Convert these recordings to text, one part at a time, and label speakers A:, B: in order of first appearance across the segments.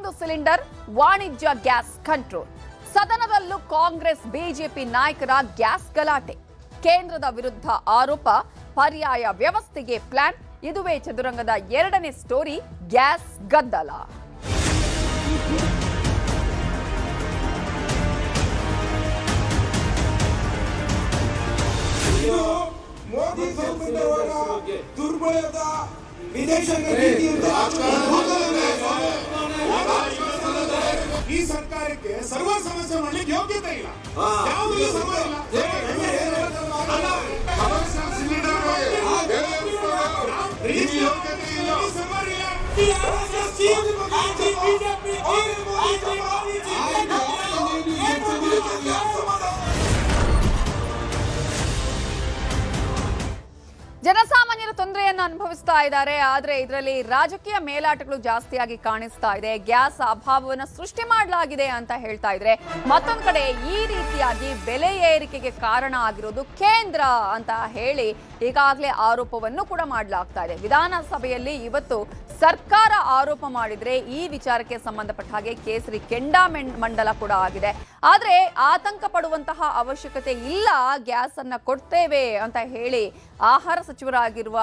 A: 11 cylinder ವಾಣಿಜ್ಯ gas control. ಸದನದಲ್ಲೂ Congress BJP ನಾಯಕರ gas ಗಲಾಟೆ. ಕೇಂದ್ರದ ವಿರುದ್ಧ ಆರೋಪ, ಪರ್ಯಾಯ ವ್ಯವಸ್ಥೆಗೆ ಪ್ಲಾನ್. ಇದುವೇ ಚದುರಂಗದ ಎರಡನೇ ಸ್ಟೋರಿ, ಗ್ಯಾಸ್ ಗದ್ದಲ.
B: ಮೋದಿ ದುರ್ಬಳದ ವಿದೇಶಾಂಗ ಈ ಸರ್ಕಾರಕ್ಕೆ ಸರ್ವ ಸಮಸ್ಯೆ ಮಾಡಲಿಕ್ಕೆ ಯೋಗ್ಯತೆ ಇಲ್ಲ. ಯಾವುದೂ ಸರ್ವ
A: ಜನಸಾಮಾನ್ಯರು ತೊಂದರೆಯನ್ನು ಅನುಭವಿಸ್ತಾ ಇದ್ದಾರೆ. ಆದ್ರೆ ಇದರಲ್ಲಿ ರಾಜಕೀಯ ಮೇಲಾಟಗಳು ಜಾಸ್ತಿಯಾಗಿ ಕಾಣಿಸ್ತಾ ಇದೆ. ಗ್ಯಾಸ್ ಅಭಾವವನ್ನು ಸೃಷ್ಟಿ ಮಾಡಲಾಗಿದೆ ಅಂತ ಹೇಳ್ತಾ ಇದ್ರೆ, ಮತ್ತೊಂದು ಕಡೆ ಈ ರೀತಿಯಾಗಿ ಬೆಲೆ ಏರಿಕೆಗೆ ಕಾರಣ ಆಗಿರೋದು ಕೇಂದ್ರ ಅಂತ ಹೇಳಿ ಈಗಾಗಲೇ ಆರೋಪವನ್ನು ಕೂಡ ಮಾಡಲಾಗ್ತಾ ಇದೆ. ವಿಧಾನಸಭೆಯಲ್ಲಿ ಇವತ್ತು ಸರ್ಕಾರ ಆರೋಪ ಮಾಡಿದ್ರೆ ಈ ವಿಚಾರಕ್ಕೆ ಸಂಬಂಧಪಟ್ಟ ಹಾಗೆ ಕೇಸರಿ ಕೆಂಡಾಮಂಡಲ ಕೂಡ ಆಗಿದೆ. ಆದ್ರೆ ಆತಂಕ ಪಡುವಂತಹ ಅವಶ್ಯಕತೆ ಇಲ್ಲ, ಗ್ಯಾಸ್ ಅನ್ನ ಕೊಡ್ತೇವೆ ಅಂತ ಹೇಳಿ ಆಹಾರ ಸಚಿವರಾಗಿರುವ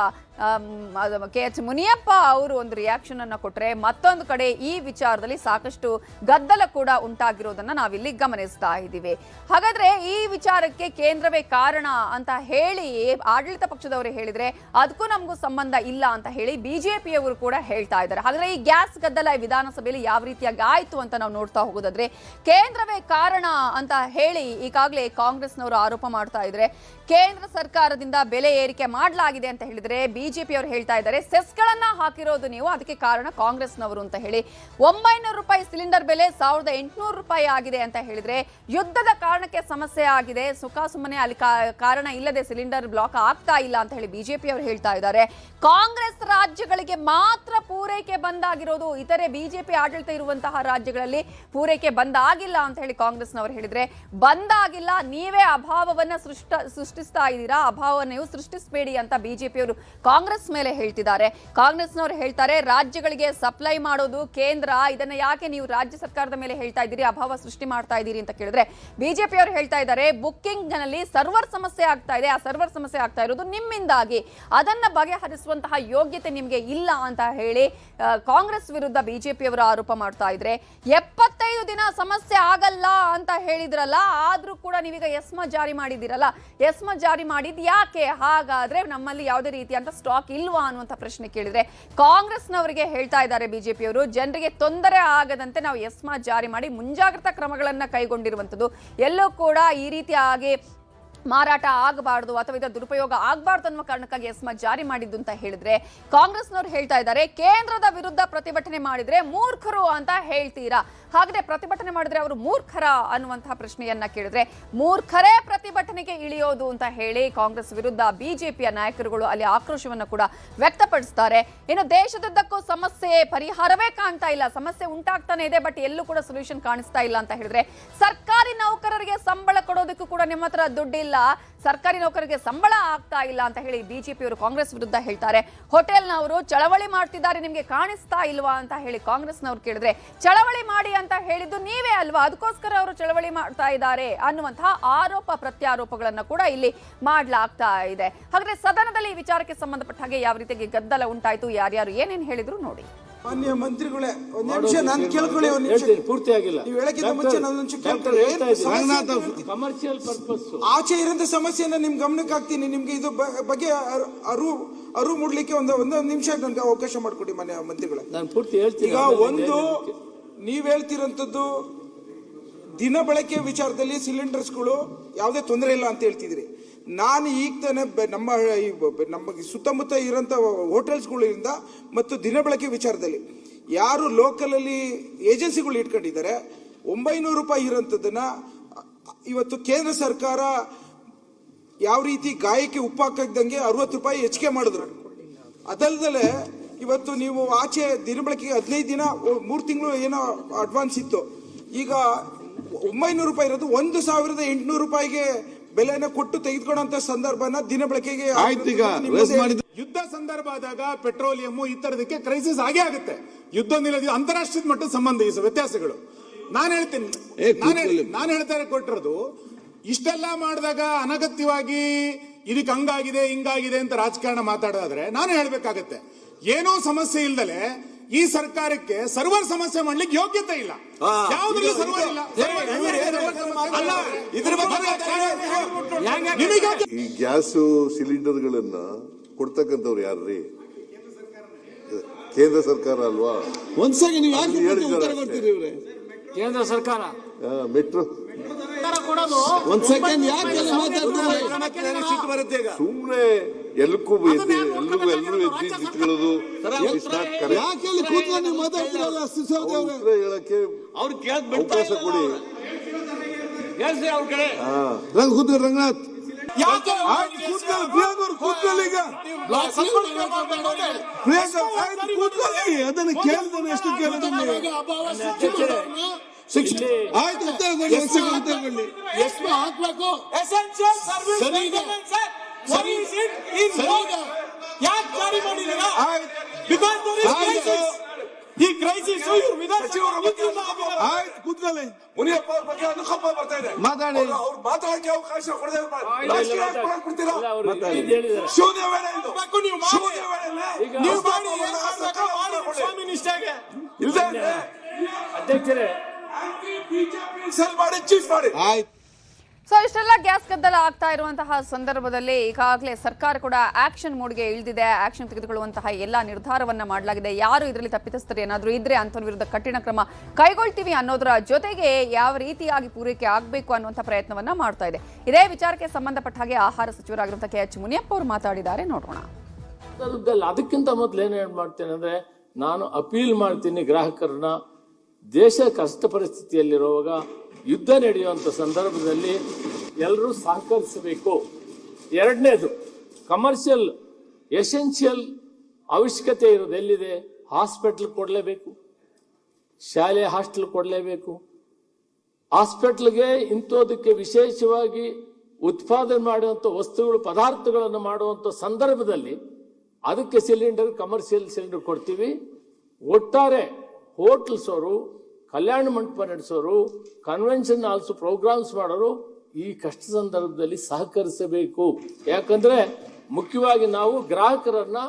A: KH ಮುನಿಯಪ್ಪ ಅವರು ಒಂದು ರಿಯಾಕ್ಷನ್ ಅನ್ನ ಕೊಟ್ಟರೆ, ಮತ್ತೊಂದು ಕಡೆ ಈ ವಿಚಾರದಲ್ಲಿ ಸಾಕಷ್ಟು ಗದ್ದಲ ಕೂಡ ಉಂಟಾಗಿರೋದನ್ನ ನಾವಿಲ್ಲಿ ಗಮನಿಸ್ತಾ ಇದ್ದೀವಿ. ಹಾಗಾದ್ರೆ ಈ ವಿಚಾರಕ್ಕೆ ಕೇಂದ್ರವೇ ಕಾರಣ ಅಂತ ಹೇಳಿ ಆಡಳಿತ ಪಕ್ಷದವರು ಹೇಳಿದ್ರೆ ಅದಕ್ಕೂ ನಮಗೂ ಸಂಬಂಧ ಇಲ್ಲ ಅಂತ ಹೇಳಿ ಬಿಜೆಪಿಯವರು ಕೂಡ ಹೇಳ್ತಾ ಇದ್ದಾರೆ. ಹಾಗಾದ್ರೆ ಈ ಗ್ಯಾಸ್ ಗದ್ದಲ ವಿಧಾನಸಭೆಯಲ್ಲಿ ಯಾವ ರೀತಿಯಾಗಿ ಆಯ್ತು ಅಂತ ನಾವು ನೋಡ್ತಾ ಹೋಗೋದಾದ್ರೆ, ಕೇಂದ್ರವೇ ಕಾರಣ ಅಂತ ಹೇಳಿ ಈಗಾಗಲೇ ಕಾಂಗ್ರೆಸ್ನವರು ಆರೋಪ ಮಾಡ್ತಾ ಇದ್ರೆ, ಕೇಂದ್ರ ಸರ್ಕಾರದಿಂದ ಬೆಲೆ ಏರಿಕೆ ಮಾಡಲಾಗಿದೆ ಅಂತ ಹೇಳಿದ್ರೆ ಬಿಜೆಪಿ ಅವರು ಹೇಳ್ತಾ ಇದ್ದಾರೆ ಸೆಸ್ಗಳನ್ನ ಹಾಕಿರೋದು ನೀವು, ಅದಕ್ಕೆ ಕಾರಣ ಕಾಂಗ್ರೆಸ್ನವರು ಅಂತ ಹೇಳಿ. 900 ರೂಪಾಯಿ ಸಿಲಿಂಡರ್ ಬೆಲೆ 1800 ರೂಪಾಯಿ ಆಗಿದೆ ಅಂತ ಹೇಳಿದ್ರೆ ಯುದ್ಧದ ಕಾರಣಕ್ಕೆ ಸಮಸ್ಯೆ ಆಗಿದೆ, ಸುಮ್ಮನೆ ಅಲ್ಲಿ ಕಾರಣ ಇಲ್ಲದೆ ಸಿಲಿಂಡರ್ ಬ್ಲಾಕ್ ಆಗ್ತಾ ಇಲ್ಲ ಅಂತ ಹೇಳಿ ಬಿಜೆಪಿ ಅವರು ಹೇಳ್ತಾ ಇದ್ದಾರೆ. ಕಾಂಗ್ರೆಸ್ ರಾಜ್ಯಗಳಿಗೆ ಮಾತ್ರ ಪೂರೈಕೆ ಬಂದಾಗಿರೋದು, ಇತರೆ ಬಿಜೆಪಿ ಆಡಳಿತ ಇರುವಂತಹ ರಾಜ್ಯಗಳಲ್ಲಿ ಪೂರೈಕೆ ಬಂದಾಗಿಲ್ಲ ಅಂತ ಹೇಳಿ ಕಾಂಗ್ರೆಸ್ನವರು ಹೇಳಿದ್ರೆ, ಬಂದಾಗಿಲ್ಲ, ನೀವೇ ಅಭಾವವನ್ನ ಸೃಷ್ಟಿಸ್ತಾ ಇದ್ದೀರಾ, ಅಭಾವವನ್ನು ನೀವು ಸೃಷ್ಟಿಸಬೇಡಿ ಅಂತ ಬಿಜೆಪಿಯವರು ಕಾಂಗ್ರೆಸ್ ಮೇಲೆ ಹೇಳ್ತಿದ್ದಾರೆ. ಕಾಂಗ್ರೆಸ್ನವರು ಹೇಳ್ತಾರೆ ರಾಜ್ಯಗಳಿಗೆ ಸಪ್ಲೈ ಮಾಡೋದು ಕೇಂದ್ರ, ಇದನ್ನ ಯಾಕೆ ನೀವು ರಾಜ್ಯ ಸರ್ಕಾರದ ಮೇಲೆ ಹೇಳ್ತಾ ಇದ್ದೀರಿ, ಅಭಾವ ಸೃಷ್ಟಿ ಮಾಡ್ತಾ ಇದ್ದೀರಿ ಅಂತ ಕೇಳಿದ್ರೆ ಬಿಜೆಪಿ ಅವರು ಹೇಳ್ತಾ ಇದ್ದಾರೆ ಬುಕ್ಕಿಂಗ್ ನಲ್ಲಿ ಸರ್ವರ್ ಸಮಸ್ಯೆ ಆಗ್ತಾ ಇದೆ, ಆ ಸರ್ವರ್ ಸಮಸ್ಯೆ ಆಗ್ತಾ ಇರೋದು ನಿಮ್ಮಿಂದಾಗಿ, ಅದನ್ನ ಬಗೆಹರಿಸುವಂತಹ ಯೋಗ್ಯತೆ ನಿಮ್ಗೆ ಇಲ್ಲ ಅಂತ ಹೇಳಿ ಕಾಂಗ್ರೆಸ್ ವಿರುದ್ಧ ಬಿಜೆಪಿ ಅವರು ಆರೋಪ ಮಾಡ್ತಾ ಇದ್ರೆ, 75 ದಿನ ಸಮಸ್ಯೆ ಆಗಲ್ಲ ಅಂತ ಹೇಳಿದ್ರಲ್ಲ, ಆದ್ರೂ ಕೂಡ ನೀವೀಗ ಎಸ್ಮಾ ಜಾರಿ ಮಾಡಿದಿರಲ್ಲ, ಎಸ್ಮಾ ಜಾರಿ ಮಾಡಿದ್ ಯಾಕೆ, ಹಾಗಾದ್ರೆ ನಮ್ಮಲ್ಲಿ ಯಾವುದೇ ರೀತಿಯಂತ ಸ್ಟಾಕ್ ಇಲ್ವಾ ಅನ್ನುವಂತ ಪ್ರಶ್ನೆ ಕೇಳಿದ್ರೆ ಕಾಂಗ್ರೆಸ್ನವರಿಗೆ ಹೇಳ್ತಾ ಇದ್ದಾರೆ ಬಿಜೆಪಿಯವರು, ಜನರಿಗೆ ತೊಂದರೆ ಆಗದಂತೆ ನಾವು ಎಸ್ಮಾ ಜಾರಿ ಮಾಡಿ ಮುಂಜಾಗ್ರತಾ ಕ್ರಮಗಳನ್ನ ಕೈಗೊಂಡಿರುವಂತದ್ದು, ಎಲ್ಲೂ ಕೂಡ ಈ ರೀತಿಯಾಗಿ ಮಾರಾಟ ಆಗಬಾರ್ದು ಅಥವಾ ಇದರ ದುರುಪಯೋಗ ಆಗಬಾರ್ದು ಅನ್ನುವ ಕಾರಣಕ್ಕಾಗಿ ಎಸ್ಮಾ ಜಾರಿ ಮಾಡಿದ್ದು ಅಂತ ಹೇಳಿದ್ರೆ, ಕಾಂಗ್ರೆಸ್ನವರು ಹೇಳ್ತಾ ಇದ್ದಾರೆ ಕೇಂದ್ರದ ವಿರುದ್ಧ ಪ್ರತಿಭಟನೆ ಮಾಡಿದ್ರೆ ಮೂರ್ಖರು ಅಂತ ಹೇಳ್ತೀರಾ, ಹಾಗಾದ್ರೆ ಪ್ರತಿಭಟನೆ ಮಾಡಿದ್ರೆ ಅವರು ಮೂರ್ಖರ ಅನ್ನುವಂತಹ ಪ್ರಶ್ನೆಯನ್ನ ಕೇಳಿದ್ರೆ, ಮೂರ್ಖರೇ ಪ್ರತಿಭಟನೆಗೆ ಇಳಿಯೋದು ಅಂತ ಹೇಳಿ ಕಾಂಗ್ರೆಸ್ ವಿರುದ್ಧ ಬಿಜೆಪಿಯ ನಾಯಕರುಗಳು ಅಲ್ಲಿ ಆಕ್ರೋಶವನ್ನು ಕೂಡ ವ್ಯಕ್ತಪಡಿಸ್ತಾರೆ. ಇನ್ನು ದೇಶದುದ್ದಕ್ಕೂ ಸಮಸ್ಯೆ ಪರಿಹಾರವೇ ಕಾಣ್ತಾ ಇಲ್ಲ, ಸಮಸ್ಯೆ ಉಂಟಾಗ್ತಾನೆ ಇದೆ, ಬಟ್ ಎಲ್ಲೂ ಕೂಡ ಸೊಲ್ಯೂಷನ್ ಕಾಣಿಸ್ತಾ ಇಲ್ಲ ಅಂತ ಹೇಳಿದ್ರೆ, ಸರ್ಕಾರಿ ನೌಕರರಿಗೆ ಸಂಬಳ ಕೊಡೋದಕ್ಕೂ ಕೂಡ ನಿಮ್ಮ ಹತ್ರ ದುಡ್ಡಿಲ್ಲ, ಸರ್ಕಾರಿ ನೌಕರರಿಗೆ ಸಂಬಳ ಆಗ್ತಾ ಇಲ್ಲ ಅಂತ ಹೇಳಿ ಬಿಜೆಪಿಯವರು ಕಾಂಗ್ರೆಸ್ ವಿರುದ್ಧ ಹೇಳ್ತಾರೆ. ಹೋಟೆಲ್ನವರು ಚಳವಳಿ ಮಾಡ್ತಿದ್ದಾರೆ, ನಿಮ್ಗೆ ಕಾಣಿಸ್ತಾ ಇಲ್ವಾ ಅಂತ ಹೇಳಿ ಕಾಂಗ್ರೆಸ್ನವರು ಕೇಳಿದ್ರೆ, ಚಳವಳಿ ಮಾಡಿ ಅಂತ ಹೇಳಿದ್ದು ನೀವೇ ಅಲ್ವಾ, ಅದಕ್ಕೋಸ್ಕರ ಅವರು ಚಳವಳಿ ಮಾಡ್ತಾ ಇದ್ದಾರೆ ಅನ್ನುವಂತಹ ಆರೋಪ ಪ್ರತ್ಯಾರೋಪಗಳನ್ನ ಕೂಡ ಇಲ್ಲಿ ಮಾಡ್ಲಾಗ್ತಾ ಇದೆ. ಹಾಗಾದ್ರೆ ಸದನದಲ್ಲಿ ಈ ವಿಚಾರಕ್ಕೆ ಸಂಬಂಧಪಟ್ಟ ಹಾಗೆ ಯಾವ ರೀತಿಯಾಗಿ ಗದ್ದಲ ಉಂಟಾಯ್ತು, ಯಾರ್ಯಾರು ಏನೇನು ಹೇಳಿದ್ರು ನೋಡಿ.
B: ಮಾನ್ಯ ಮಂತ್ರಿಗಳೇ, ಒಂದು ನಿಮಿಷ ನಾನು ಕೇಳ್ಕೊಳ್ಳಿ, ಒಂದು ನಿಮಿಷ ಪೂರ್ತಿ ಆಗಿಲ್ಲ, ನೀವು ಹೇಳಕ್ಕಿಂತ ಮುಂಚೆ ನಾನು ಒಂದು ಕೇಳ್ಕೊಳ್ಳಿ. ಕಮರ್ಷಿಯಲ್ ಪರ್ಪಸ್ ಆಚೆ ಇರೋಂಥ ಸಮಸ್ಯೆನ ನಿಮ್ ಗಮನಕ್ಕೆ ಹಾಕ್ತೀನಿ, ನಿಮ್ಗೆ ಇದು ಬಗ್ಗೆ ಅರಿವು ಮೂಡ್ಲಿಕ್ಕೆ ಒಂದು ನಿಮಿಷ ನನಗೆ ಅವಕಾಶ ಮಾಡಿಕೊಡಿ ಮಾನ್ಯ ಮಂತ್ರಿಗಳೇ. ನಾನು ಪೂರ್ತಿ ಹೇಳ್ತೀನಿ. ಈಗ ಒಂದು ನೀವ್ ಹೇಳ್ತಿರೋಂಥದ್ದು ದಿನ ಬಳಕೆ ವಿಚಾರದಲ್ಲಿ ಸಿಲಿಂಡರ್ಸ್ಗಳು ಯಾವುದೇ ತೊಂದರೆ ಇಲ್ಲ ಅಂತ ಹೇಳ್ತಿದ್ರಿ. ನಾನು ಈಗ ತಾನೆ ನಮ್ಮ ಸುತ್ತಮುತ್ತ ಇರೋಂಥ ಹೋಟೆಲ್ಸ್ಗಳಿಂದ ಮತ್ತು ದಿನಬಳಕೆ ವಿಚಾರದಲ್ಲಿ ಯಾರು ಲೋಕಲಲ್ಲಿ ಏಜೆನ್ಸಿಗಳು ಇಟ್ಕೊಂಡಿದ್ದಾರೆ 900 ರೂಪಾಯಿ ಇರೋಂಥದ್ದನ್ನ ಇವತ್ತು ಕೇಂದ್ರ ಸರ್ಕಾರ ಯಾವ ರೀತಿ ಗಾಯಕ್ಕೆ ಉಪ್ಪು ಹಾಕದಂಗೆ 60 ರೂಪಾಯಿ ಹೆಚ್ಚಿಗೆ ಮಾಡಿದ್ರು. ಅದಲ್ಲದೆ ಇವತ್ತು ನೀವು ಆಚೆ ದಿನಬಳಕೆಗೆ 15 ದಿನ 3 ತಿಂಗಳು ಏನೋ ಅಡ್ವಾನ್ಸ್ ಇತ್ತು, ಈಗ 900 ರೂಪಾಯಿ ಇರೋದು 1800 ರೂಪಾಯಿಗೆ ಬೆಲೆನ ಕೊಟ್ಟು ತೆಗೆದುಕೊಳ್ಳುವಂತ ಸಂದರ್ಭನ ದಿನ ಬಳಕೆಗೆ
C: ಯುದ್ಧ ಸಂದರ್ಭ ಆದಾಗ ಪೆಟ್ರೋಲಿಯಂ ಈ ತರದಕ್ಕೆ ಕ್ರೈಸಿಸ್ ಆಗೇ ಆಗುತ್ತೆ. ಯುದ್ಧ ನಿಲ್ಲದ ಅಂತಾರಾಷ್ಟ್ರೀಯ ಮಟ್ಟದ ಸಂಬಂಧ ಈ ವ್ಯತ್ಯಾಸಗಳು. ನಾನು ಹೇಳ್ತೀನಿ, ನಾನು ಹೇಳ್ತಾರೆ ಕೊಟ್ಟಿರೋದು ಇಷ್ಟೆಲ್ಲ ಮಾಡಿದಾಗ ಅನಗತ್ಯವಾಗಿ ಇದಕ್ಕೆ ಹಂಗಾಗಿದೆ ಹಿಂಗಾಗಿದೆ ಅಂತ ರಾಜಕಾರಣ ಮಾತಾಡೋದಾದ್ರೆ ನಾನು ಹೇಳ್ಬೇಕಾಗತ್ತೆ, ಏನೋ ಸಮಸ್ಯೆ ಇಲ್ದಲೆ ಈ ಸರ್ಕಾರಕ್ಕೆ ಸರ್ವರ್ ಸಮಸ್ಯೆ ಮಾಡ್ಲಿಕ್ಕೆ ಯೋಗ್ಯತೆ ಇಲ್ಲ. ಯಾವುದ್ರಲ್ಲಿ ಸರ್ವರ್ ಇಲ್ಲ.
D: ಈ ಗ್ಯಾಸ್ ಸಿಲಿಂಡರ್ಗಳನ್ನ ಕೊಡ್ತಕ್ಕಂಥವ್ರು ಯಾರ್ರೀ? ಕೇಂದ್ರ ಸರ್ಕಾರ ಅಲ್ವಾ?
B: ಒಂದ್ಸರಿ ನೀವು ಕೇಂದ್ರ ಸರ್ಕಾರ
D: ಮೆಟ್ರೋ
B: ಒಂದ್ ಸೆಕೆಂಡ್ ಯಾಕೆ
D: ಸುಮ್ನೆ ಎಲ್ಲರೂ ನಿಂತ್ಕೊಳ್ಳೋದು
B: ಯಾಕೆ ಕೂತ್ಕೊಂಡು ನೀವು ಮಾತಾಡ್ತಿರಲ್ಲ?
D: ಉತ್ತರ ಹೇಳಕ್ಕೆ ಅವಕಾಶ ಕೊಡಿ.
B: ಕೂತ್ಕೊಳ್ಳಿ ರಂಗನಾಥ್, ಅದನ್ನು ಕೇಳಿದ್ರೆ ಎಷ್ಟು ಆಯ್ತು, ಉತ್ತರಗೊಳ್ಳಿ.
E: ಎಷ್ಟು ಹಾಕ್ಬೇಕು? ಯಾಕೆ ಜಾರಿ ಮಾಡಿದ್ದೀರಾ? ಈ ಕ್ರೈಸಿಸ್
B: ಆಯ್ತು, ಕೂತ್ಕೊಳ್ಳಿ.
F: ಮುನಿಯಪ್ಪ ಅವ್ರ ಬಗ್ಗೆ ಅನುಕಂಪ ಬರ್ತಾ ಇದೆ,
B: ಮಾತಾಡಿ.
F: ಅವ್ರು ಮಾತಾಡಕ್ಕೆ ಅವಕಾಶ ಕೊಡದೆ ಶೂನ್ಯ ವೇಳೆ ಇದು. ಶೂನ್ಯ ವೇಳೆಯಲ್ಲಿ
E: ನೀವು ಮಾಡಿ ಸ್ವಾಮಿ ನಿಷ್ಠೆಗೆ
F: ಇಲ್ಲದೆ
E: ಅಧ್ಯಕ್ಷರೇ
F: ಸೆಲ್ ಮಾಡಿ ಚೀಫ್ ಮಾಡಿ.
B: ಆಯ್ತು.
A: ಸೊ ಇಷ್ಟೆಲ್ಲ ಗ್ಯಾಸ್ ಗದ್ದಲ ಆಗ್ತಾ ಇರುವಂತಹ ಸಂದರ್ಭದಲ್ಲಿ ಈಗಾಗಲೇ ಸರ್ಕಾರ ಕೂಡ ಆಕ್ಷನ್ ಮೋಡ್ಗೆ ಇಳಿದಿದೆ. ಆಕ್ಷನ್ ತೆಗೆದುಕೊಳ್ಳುವಂತಹ ಎಲ್ಲಾ ನಿರ್ಧಾರವನ್ನ ಮಾಡಲಾಗಿದೆ. ಯಾರು ಇದರಲ್ಲಿ ತಪ್ಪಿತಸ್ಥರು ಏನಾದರೂ ಇದ್ರೆ ಅಂಥವ್ರ ವಿರುದ್ಧ ಕಠಿಣ ಕ್ರಮ ಕೈಗೊಳ್ತೀವಿ ಅನ್ನೋದರ ಜೊತೆಗೆ ಯಾವ ರೀತಿಯಾಗಿ ಪೂರೈಕೆ ಆಗಬೇಕು ಅನ್ನುವಂಥ ಪ್ರಯತ್ನವನ್ನ ಮಾಡ್ತಾ ಇದೆ. ಇದೇ ವಿಚಾರಕ್ಕೆ ಸಂಬಂಧಪಟ್ಟ ಹಾಗೆ ಆಹಾರ ಸಚಿವರಾಗಿರುವಂತಹ KH ಮುನಿಯಪ್ಪ ಅವರು ಮಾತಾಡಿದ್ದಾರೆ, ನೋಡೋಣ.
G: ಅದಕ್ಕಿಂತ ಮೊದಲು ಏನ್ ಮಾಡ್ತೇನೆ ಅಂದ್ರೆ, ನಾನು ಅಪೀಲ್ ಮಾಡ್ತೀನಿ ಗ್ರಾಹಕರನ್ನ, ದೇಶ ಕಷ್ಟ ಪರಿಸ್ಥಿತಿಯಲ್ಲಿರುವಾಗ ಯುದ್ಧ ನಡೆಯುವಂಥ ಸಂದರ್ಭದಲ್ಲಿ ಎಲ್ಲರೂ ಸಹಕರಿಸಬೇಕು. ಎರಡನೇದು, ಕಮರ್ಷಿಯಲ್ ಎಸೆನ್ಷಿಯಲ್ ಅವಶ್ಯಕತೆ ಇರೋದು ಎಲ್ಲಿದೆ, ಹಾಸ್ಪಿಟಲ್ ಕೊಡಲೇಬೇಕು, ಶಾಲೆ ಹಾಸ್ಟೆಲ್ ಕೊಡಲೇಬೇಕು. ಹಾಸ್ಪಿಟಲ್ಗೆ ಇಂಥದಕ್ಕೆ ವಿಶೇಷವಾಗಿ ಉತ್ಪಾದನೆ ಮಾಡುವಂಥ ವಸ್ತುಗಳು ಪದಾರ್ಥಗಳನ್ನು ಮಾಡುವಂಥ ಸಂದರ್ಭದಲ್ಲಿ ಅದಕ್ಕೆ ಸಿಲಿಂಡರ್, ಕಮರ್ಷಿಯಲ್ ಸಿಲಿಂಡರ್ ಕೊಡ್ತೀವಿ. ಒಟ್ಟಾರೆ ಹೋಟೆಲ್ಸ್ ಅವರು, Kalyana Mantapa ನಡೆಸೋರು, convention halls programmes ಮಾಡೋರು ಈ ಕಷ್ಟ ಸಂದರ್ಭದಲ್ಲಿ ಸಹಕರಿಸಬೇಕು. ಯಾಕಂದ್ರೆ ಮುಖ್ಯವಾಗಿ ನಾವು ಗ್ರಾಹಕರನ್ನ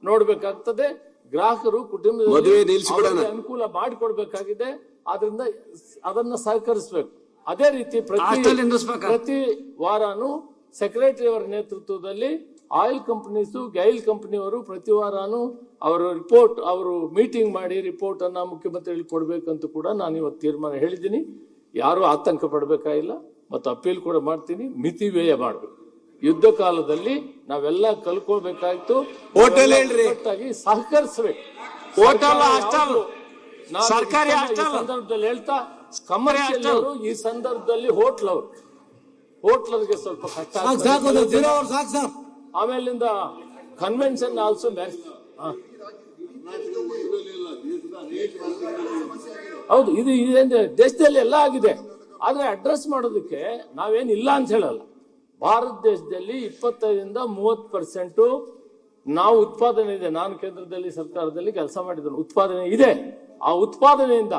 G: ನೋಡ್ಬೇಕಾಗ್ತದೆ. ಗ್ರಾಹಕರು ಕುಟುಂಬದಲ್ಲಿ ಅನುಕೂಲ ಮಾಡಿಕೊಡ್ಬೇಕಾಗಿದೆ. ಆದ್ರಿಂದ ಅದನ್ನ ಸಹಕರಿಸಬೇಕು. ಅದೇ ರೀತಿ ಪ್ರತಿ ವಾರಾನು ಸೆಕ್ರೆಟರಿ ಅವರ ನೇತೃತ್ವದಲ್ಲಿ ಆಯಿಲ್ ಕಂಪನೀಸು, ಗೈಲ್ ಕಂಪನಿಯವರು ಪ್ರತಿ ವಾರಾನು ಅವರು ರಿಪೋರ್ಟ್, ಅವರು ಮೀಟಿಂಗ್ ಮಾಡಿ ರಿಪೋರ್ಟ್ ಅನ್ನ ಮುಖ್ಯಮಂತ್ರಿಗಳಿಗೆ ಕೊಡ್ಬೇಕಂತ ಕೂಡ ನಾನು ಇವತ್ತು ತೀರ್ಮಾನ ಹೇಳಿದ್ದೀನಿ. ಯಾರು ಆತಂಕ ಪಡಬೇಕಾಗಿಲ್ಲ. ಮತ್ತು ಅಪೀಲ್ ಕೂಡ ಮಾಡ್ತೀನಿ, ಮಿತಿ ವ್ಯಯ ಮಾಡಬೇಕು. ಯುದ್ಧ ಕಾಲದಲ್ಲಿ ನಾವೆಲ್ಲ ಕಲ್ಕೊಳ್ಬೇಕಾಯ್ತು.
B: ಹೋಟೆಲ್ ಹೇಳ್ರಿ,
G: ಸಹಕರಿಸಬೇಕು.
E: ಸರ್ಕಾರಿ
G: ಸಂದರ್ಭದಲ್ಲಿ ಹೇಳ್ತಾ, ಕಮರ್ಷಿಯಲ್ ಅವರು ಈ ಸಂದರ್ಭದಲ್ಲಿ ಹೋಟ್ಲರ್ಗೆ ಸ್ವಲ್ಪ ಕಷ್ಟ. ಆಮೇಲಿಂದ ಕನ್ವೆನ್ಷನ್ ಆಲ್ಸೋ ಹೌದು, ಇದು ದೇಶದಲ್ಲಿ ಎಲ್ಲ ಆಗಿದೆ. ಆದ್ರೆ ಅಡ್ರೆಸ್ ಮಾಡೋದಕ್ಕೆ ನಾವೇನು ಇಲ್ಲ ಅಂತ ಹೇಳಲ್ಲ. ಭಾರತ ದೇಶದಲ್ಲಿ 25ರಿಂದ 30% ನಾವು ಉತ್ಪಾದನೆ ಇದೆ. ನಾನು ಕೇಂದ್ರದಲ್ಲಿ ಸರ್ಕಾರದಲ್ಲಿ ಕೆಲಸ ಮಾಡಿದ್ದೇನೆ, ಉತ್ಪಾದನೆ ಇದೆ. ಆ ಉತ್ಪಾದನೆಯಿಂದ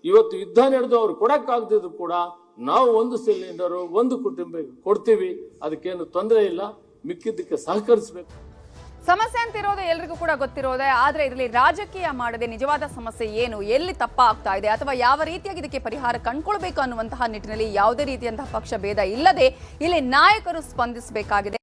G: ಇವತ್ತು ಯುದ್ಧ ನಡೆದು ಅವ್ರು ಕೊಡಕ್ಕಾಗದಿದ್ರು ಕೂಡ ನಾವು ಒಂದು ಸಿಲಿಂಡರು ಒಂದು ಕುಟುಂಬಕ್ಕೆ ಕೊಡ್ತೀವಿ. ಅದಕ್ಕೇನು ತೊಂದರೆ ಇಲ್ಲ. ಮಿಕ್ಕಿದ್ದಕ್ಕೆ ಸಹಕರಿಸಬೇಕು.
A: ಸಮಸ್ಯೆ ಅಂತಿರೋದು ಎಲ್ರಿಗೂ ಕೂಡ ಗೊತ್ತಿರೋದೆ. ಆದ್ರೆ ಇದರಲ್ಲಿ ರಾಜಕೀಯ ಮಾಡದೆ ನಿಜವಾದ ಸಮಸ್ಯೆ ಏನು, ಎಲ್ಲಿ ತಪ್ಪಾಗ್ತಾ ಇದೆ, ಅಥವಾ ಯಾವ ರೀತಿಯಾಗಿ ಇದಕ್ಕೆ ಪರಿಹಾರ ಕಂಡುಕೊಳ್ಬೇಕು ಅನ್ನುವಂತಹ ನಿಟ್ಟಿನಲ್ಲಿ ಯಾವುದೇ ರೀತಿಯಂತಹ ಪಕ್ಷ ಭೇದ ಇಲ್ಲದೆ ಇಲ್ಲಿ ನಾಯಕರು ಸ್ಪಂದಿಸಬೇಕಾಗಿದೆ.